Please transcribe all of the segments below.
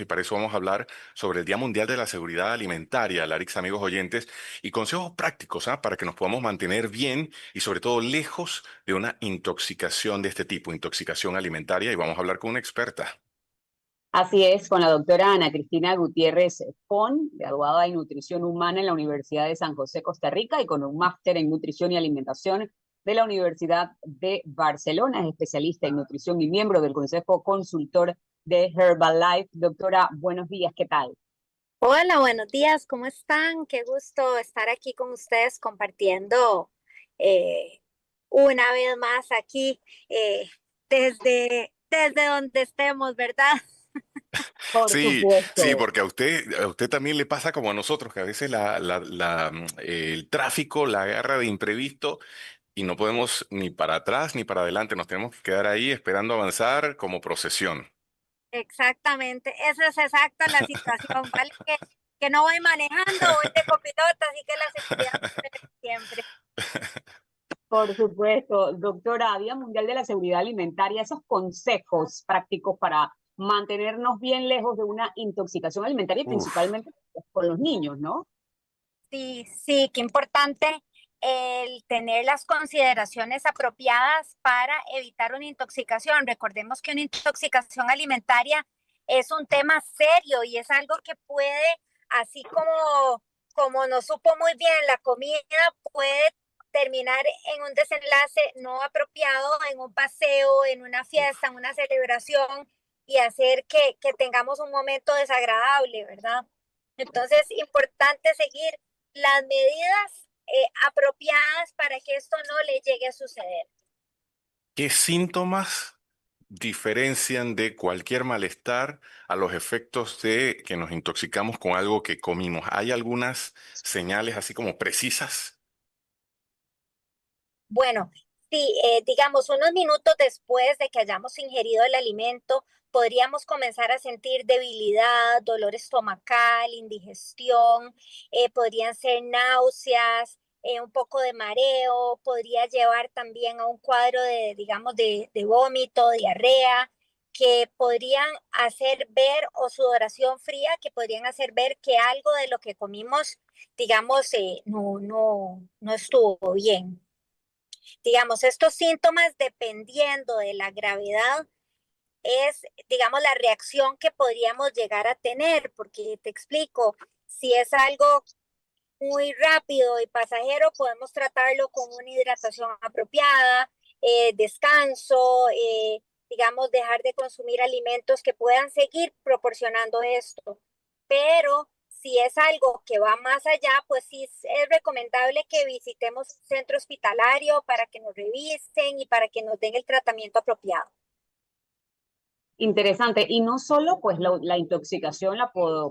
Y para eso vamos a hablar sobre el Día Mundial de la Seguridad Alimentaria, Larix, amigos oyentes, y consejos prácticos, para que nos podamos mantener bien y sobre todo lejos de una intoxicación de este tipo, intoxicación alimentaria, y vamos a hablar con una experta. Así es, con la doctora Ana Cristina Gutiérrez Pon, graduada en Nutrición Humana en la Universidad de San José, Costa Rica, y con un máster en Nutrición y Alimentación de la Universidad de Barcelona. Es especialista en nutrición y miembro del Consejo Consultor de Herbalife. Doctora, buenos días, ¿qué tal? Hola, buenos días, ¿cómo están? Qué gusto estar aquí con ustedes compartiendo eh, una vez más aquí desde donde estemos, ¿verdad? Por Sí, sí, supuesto. porque a usted también le pasa como a nosotros, que a veces el tráfico la agarra de imprevisto y no podemos ni para atrás ni para adelante, nos tenemos que quedar ahí esperando avanzar como procesión. Exactamente, esa es exacta la situación, ¿vale? Que no voy manejando, voy de copiloto, así que la seguridad siempre. Por supuesto, doctora, Día Mundial de la Seguridad Alimentaria, esos consejos prácticos para mantenernos bien lejos de una intoxicación alimentaria y Uf. principalmente con los niños, ¿no? Sí, sí, qué importante el tener las consideraciones apropiadas para evitar una intoxicación. Recordemos que una intoxicación alimentaria es un tema serio y es algo que puede, así como nos supo muy bien la comida, puede terminar en un desenlace no apropiado, en un paseo, en una fiesta, en una celebración y hacer que tengamos un momento desagradable, ¿verdad? Entonces, importante seguir las medidas apropiadas para que esto no le llegue a suceder. ¿Qué síntomas diferencian de cualquier malestar a los efectos de que nos intoxicamos con algo que comimos? ¿Hay algunas señales así como precisas? Bueno, sí, digamos, unos minutos después de que hayamos ingerido el alimento, podríamos comenzar a sentir debilidad, dolor estomacal, indigestión, podrían ser náuseas, un poco de mareo, podría llevar también a un cuadro de, digamos, de vómito, diarrea, que podrían hacer ver, o sudoración fría, que podrían hacer ver que algo de lo que comimos, digamos, no estuvo bien. Digamos, estos síntomas, dependiendo de la gravedad, es, digamos, la reacción que podríamos llegar a tener, porque te explico, si es algo muy rápido y pasajero, podemos tratarlo con una hidratación apropiada, descanso, digamos, dejar de consumir alimentos que puedan seguir proporcionando esto. Pero si es algo que va más allá, pues sí es recomendable que visitemos un centro hospitalario para que nos revisen y para que nos den el tratamiento apropiado. Interesante. Y no solo pues la intoxicación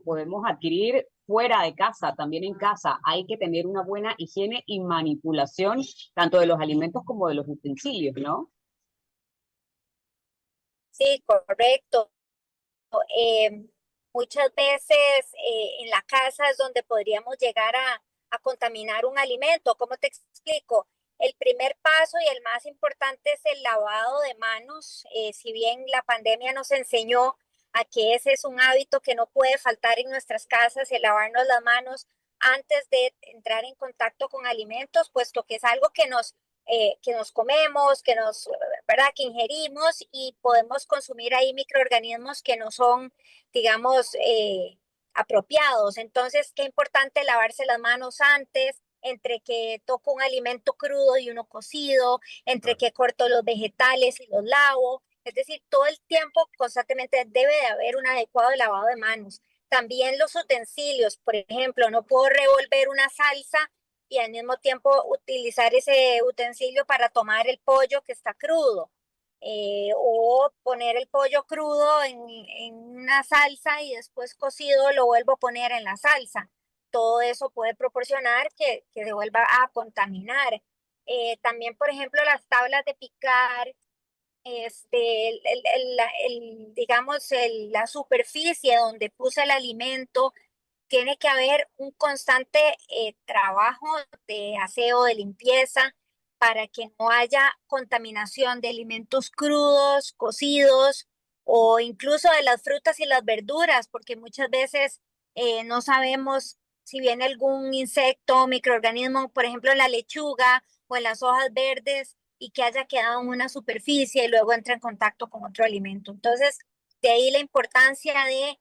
podemos adquirir fuera de casa, también en casa. Hay que tener una buena higiene y manipulación tanto de los alimentos como de los utensilios, ¿no? Sí, correcto. Eh, Muchas veces en la casa es donde podríamos llegar a contaminar un alimento. ¿Cómo te explico? El primer paso y el más importante es el lavado de manos. Si bien la pandemia nos enseñó a que ese es un hábito que no puede faltar en nuestras casas, el lavarnos las manos antes de entrar en contacto con alimentos, puesto que es algo que nos comemos, ¿verdad? Que ingerimos y podemos consumir ahí microorganismos que no son, digamos, apropiados. Entonces, qué importante lavarse las manos antes, entre que toco un alimento crudo y uno cocido, entre que corto los vegetales y los lavo. Es decir, todo el tiempo constantemente debe de haber un adecuado lavado de manos. También los utensilios, por ejemplo, no puedo revolver una salsa y al mismo tiempo utilizar ese utensilio para tomar el pollo que está crudo. O poner el pollo crudo en una salsa y después cocido lo vuelvo a poner en la salsa. Todo eso puede proporcionar que se vuelva a contaminar. También, por ejemplo, las tablas de picar, digamos, la superficie donde puse el alimento, tiene que haber un constante trabajo de aseo, de limpieza, para que no haya contaminación de alimentos crudos, cocidos o incluso de las frutas y las verduras, porque muchas veces no sabemos si viene algún insecto o microorganismo, por ejemplo, en la lechuga o en las hojas verdes y que haya quedado en una superficie y luego entra en contacto con otro alimento. Entonces, de ahí la importancia de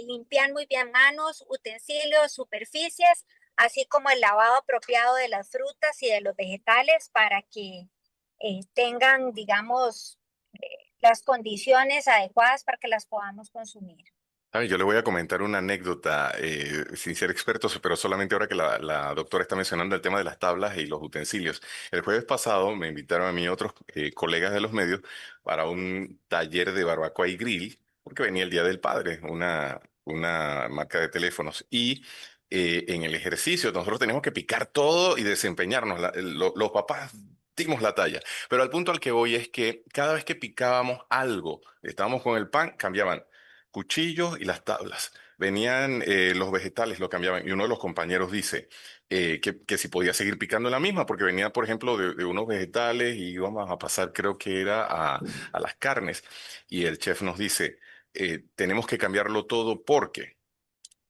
limpiar muy bien manos, utensilios, superficies, así como el lavado apropiado de las frutas y de los vegetales para que tengan, digamos, las condiciones adecuadas para que las podamos consumir. Ay, yo le voy a comentar una anécdota, sin ser experto, pero solamente ahora que la doctora está mencionando el tema de las tablas y los utensilios. El jueves pasado me invitaron a mí y otros colegas de los medios para un taller de barbacoa y grill, porque venía el Día del Padre, una marca de teléfonos. Y en el ejercicio nosotros tenemos que picar todo y desempeñarnos. Los papás dimos la talla. Pero al punto al que voy es que cada vez que picábamos algo, estábamos con el pan, cambiaban cuchillos y las tablas. Venían los vegetales, lo cambiaban. Y uno de los compañeros dice que si podía seguir picando en la misma, porque venía, por ejemplo, de unos vegetales y íbamos a pasar, creo que era a las carnes. Y el chef nos dice, tenemos que cambiarlo todo porque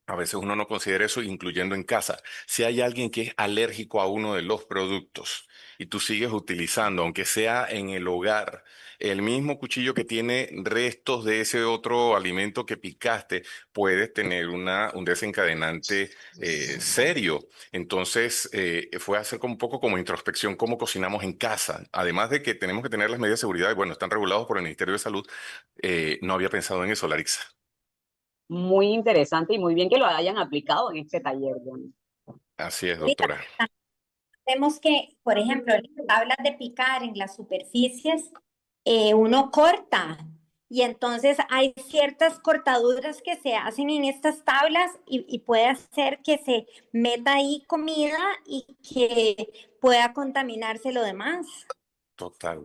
a veces uno no considera eso, incluyendo en casa. Si hay alguien que es alérgico a uno de los productos y tú sigues utilizando, aunque sea en el hogar, el mismo cuchillo que tiene restos de ese otro alimento que picaste, puedes tener un desencadenante serio. Entonces, fue hacer como un poco como introspección cómo cocinamos en casa. Además de que tenemos que tener las medidas de seguridad, y bueno, están regulados por el Ministerio de Salud, no había pensado en eso, Larissa. Muy interesante y muy bien que lo hayan aplicado en este taller, Johnny. Así es, Mira, doctora. vemos que, por ejemplo, las tablas de picar en las superficies, uno corta y entonces hay ciertas cortaduras que se hacen en estas tablas y puede hacer que se meta ahí comida y que pueda contaminarse lo demás. Total.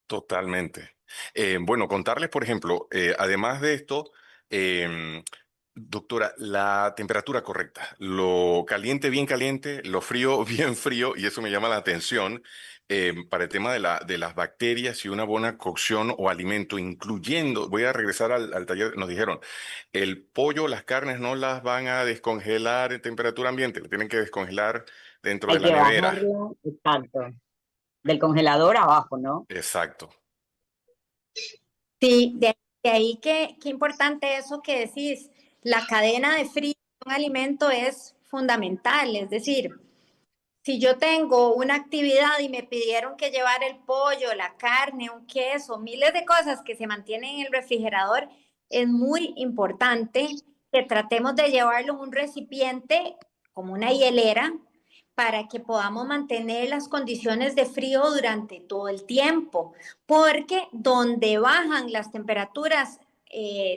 Totalmente. Bueno, contarles, por ejemplo, además de esto, doctora, la temperatura correcta, lo caliente bien caliente, lo frío bien frío, y eso me llama la atención para el tema de las bacterias y una buena cocción o alimento, incluyendo, voy a regresar al taller, nos dijeron, el pollo, las carnes no las van a descongelar en temperatura ambiente, lo tienen que descongelar dentro de Hay la que nevera. bajarlo, exacto, del congelador abajo, ¿no? Exacto. Sí, de ahí que importante eso que decís, la cadena de frío de un alimento es fundamental, es decir, si yo tengo una actividad y me pidieron que llevar el pollo, la carne, un queso, miles de cosas que se mantienen en el refrigerador, es muy importante que tratemos de llevarlo en un recipiente como una hielera para que podamos mantener las condiciones de frío durante todo el tiempo, porque donde bajan las temperaturas,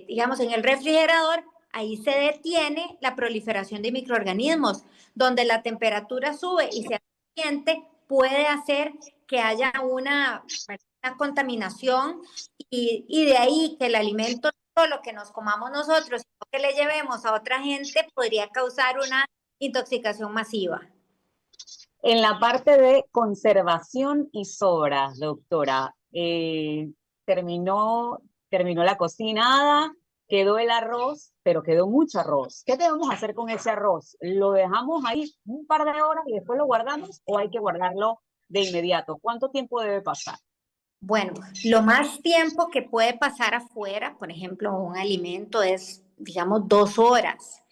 digamos, en el refrigerador, ahí se detiene la proliferación de microorganismos. Donde la temperatura sube y se siente, puede hacer que haya una contaminación y de ahí que el alimento, no solo que nos comamos nosotros, sino que le llevemos a otra gente, podría causar una intoxicación masiva. En la parte de conservación y sobras, doctora, terminó, terminó la cocinada, quedó el arroz, pero quedó mucho arroz. ¿Qué debemos hacer con ese arroz? ¿Lo dejamos ahí un par de horas y después lo guardamos o hay que guardarlo de inmediato? ¿Cuánto tiempo debe pasar? Bueno, lo más tiempo que puede pasar afuera, por ejemplo, un alimento es, digamos, 2 horas.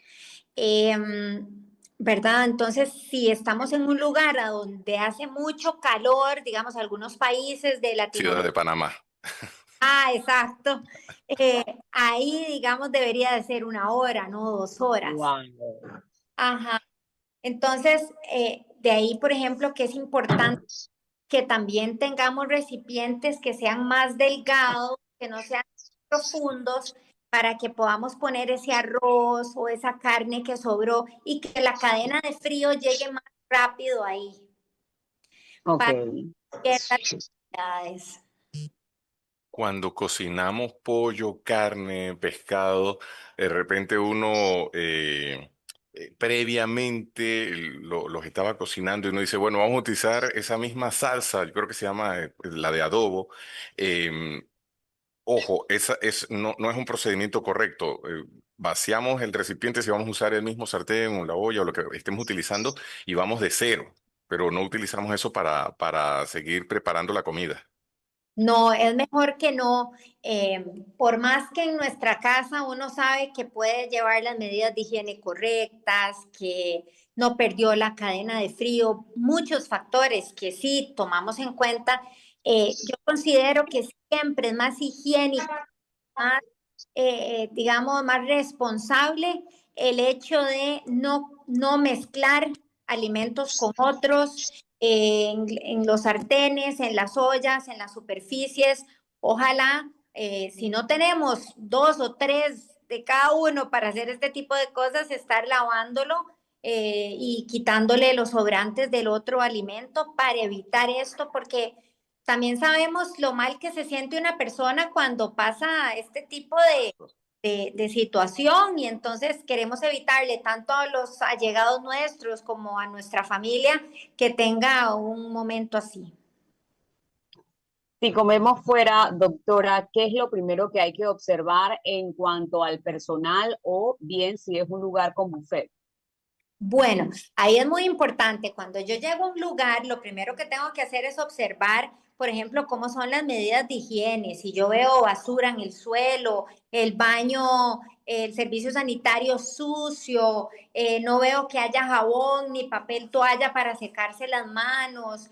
¿Verdad? Entonces, si estamos en un lugar a donde hace mucho calor, digamos, algunos países de Ciudad de Latinoamérica. Panamá. Ah, exacto. Ahí, digamos, debería de ser 1 hora, no 2 horas. Wow. Ajá. Entonces, de ahí, por ejemplo, que es importante que también tengamos recipientes que sean más delgados, que no sean profundos, para que podamos poner ese arroz o esa carne que sobró y que la cadena de frío llegue más rápido ahí Ok. para que las actividades. Cuando cocinamos pollo, carne, pescado, de repente uno previamente los estaba cocinando y uno dice, bueno, vamos a utilizar esa misma salsa, yo creo que se llama la de adobo, em, Ojo, no es un procedimiento correcto. Vaciamos el recipiente si vamos a usar el mismo sartén o la olla o lo que estemos utilizando y vamos de cero, pero no utilizamos eso para seguir preparando la comida. No, es mejor que no, por más que en nuestra casa uno sabe que puede llevar las medidas de higiene correctas, que no perdió la cadena de frío, muchos factores que sí tomamos en cuenta, yo considero que siempre es más higiénico, más, digamos, más responsable el hecho de no mezclar alimentos con otros en los sartenes, en las ollas, en las superficies. Ojalá, si no tenemos dos o tres de cada uno para hacer este tipo de cosas, estar lavándolo y quitándole los sobrantes del otro alimento para evitar esto, porque también sabemos lo mal que se siente una persona cuando pasa este tipo de situación y entonces queremos evitarle tanto a los allegados nuestros como a nuestra familia que tenga un momento así. Si comemos fuera, doctora, ¿qué es lo primero que hay que observar en cuanto al personal o bien si es un lugar con buffet? Bueno, ahí es muy importante. Cuando yo llego a un lugar, lo primero que tengo que hacer es observar, por ejemplo, cómo son las medidas de higiene. Si yo veo basura en el suelo, el baño, el servicio sanitario sucio, no veo que haya jabón ni papel toalla para secarse las manos,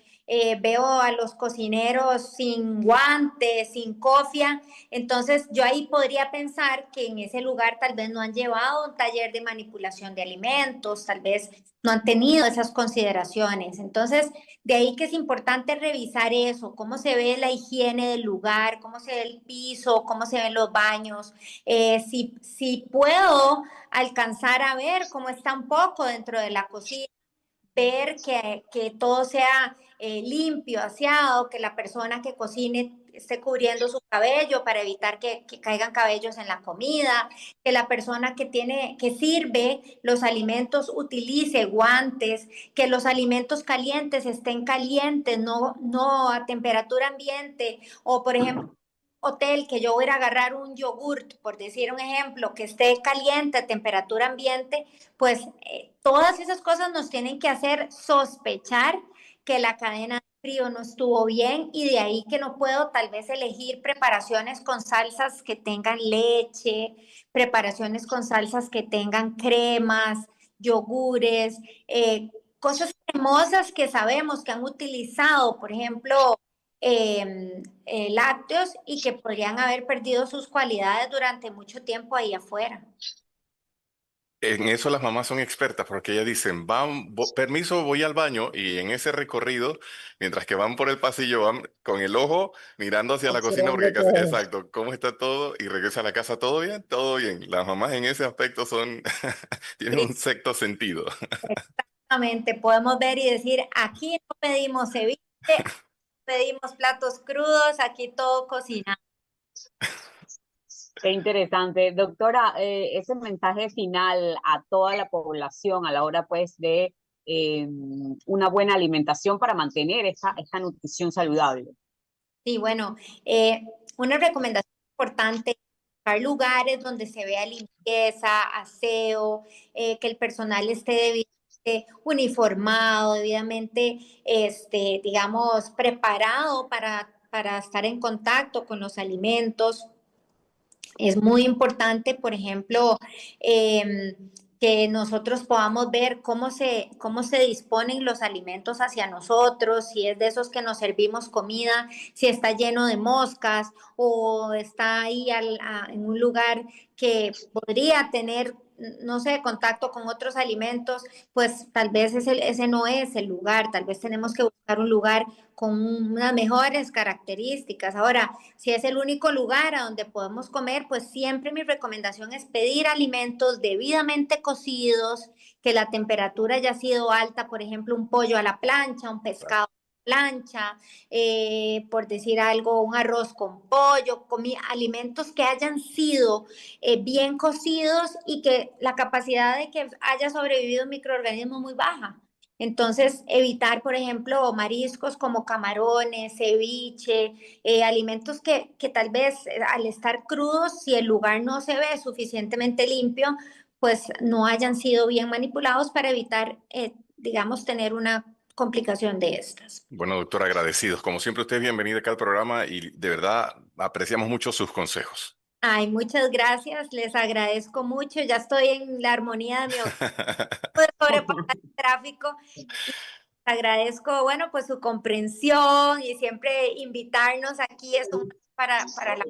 veo a los cocineros sin guantes, sin cofia. Entonces, yo ahí podría pensar que en ese lugar tal vez no han llevado un taller de manipulación de alimentos, tal vez no han tenido esas consideraciones. Entonces, de ahí que es importante revisar eso, cómo se ve la higiene del lugar, cómo se ve el piso, cómo se ven los baños. Si puedo alcanzar a ver cómo está un poco dentro de la cocina, ver que todo sea limpio, aseado, que la persona que cocine esté cubriendo su cabello para evitar que caigan cabellos en la comida, que la persona que sirve los alimentos utilice guantes, que los alimentos calientes estén calientes, no a temperatura ambiente, o por ejemplo, hotel que yo voy a ir a agarrar un yogurt, por decir un ejemplo, que esté caliente a temperatura ambiente, pues todas esas cosas nos tienen que hacer sospechar que la cadena de frío no estuvo bien y de ahí que no puedo tal vez elegir preparaciones con salsas que tengan leche, preparaciones con salsas que tengan cremas, yogures, cosas cremosas que sabemos que han utilizado, por ejemplo, lácteos y que podrían haber perdido sus cualidades durante mucho tiempo ahí afuera. En eso las mamás son expertas porque ellas dicen, permiso, voy al baño y en ese recorrido, mientras que van por el pasillo, van con el ojo mirando hacia la cocina Observando porque todo. exacto, ¿cómo está todo? Y regresa a la casa, ¿todo bien? Todo bien. Las mamás en ese aspecto tienen un sexto sentido. Exactamente, podemos ver y decir, aquí no pedimos ceviche, pedimos platos crudos, aquí todo cocinado. Qué interesante. Doctora, ese mensaje final a toda la población a la hora pues de una buena alimentación para mantener esta nutrición saludable. Sí, bueno, una recomendación importante, buscar lugares donde se vea limpieza, aseo, que el personal esté debidamente uniformado, debidamente, digamos, preparado para estar en contacto con los alimentos. Es muy importante, por ejemplo, que nosotros podamos ver cómo se disponen los alimentos hacia nosotros, si es de esos que nos servimos comida, si está lleno de moscas o está ahí en un lugar que podría tener, no sé, contacto con otros alimentos, pues tal vez ese no es el lugar, tal vez tenemos que buscar un lugar con unas mejores características. Ahora, si es el único lugar a donde podemos comer, pues siempre mi recomendación es pedir alimentos debidamente cocidos, que la temperatura haya sido alta, por ejemplo, un pollo a la plancha, un pescado a la plancha, por decir algo, un arroz con pollo, alimentos que hayan sido bien cocidos y que la capacidad de que haya sobrevivido un microorganismo muy baja. Entonces, evitar, por ejemplo, mariscos como camarones, ceviche, alimentos que tal vez al estar crudos, si el lugar no se ve suficientemente limpio, pues no hayan sido bien manipulados para evitar, digamos, tener una complicación de estas. Bueno, doctora, agradecidos. Como siempre, usted es bienvenida acá al programa y de verdad apreciamos mucho sus consejos. Ay, muchas gracias, les agradezco mucho. Ya estoy en la armonía de mi objetivo de sobrepasar el tráfico. Agradezco, bueno, pues su comprensión y siempre invitarnos aquí es para la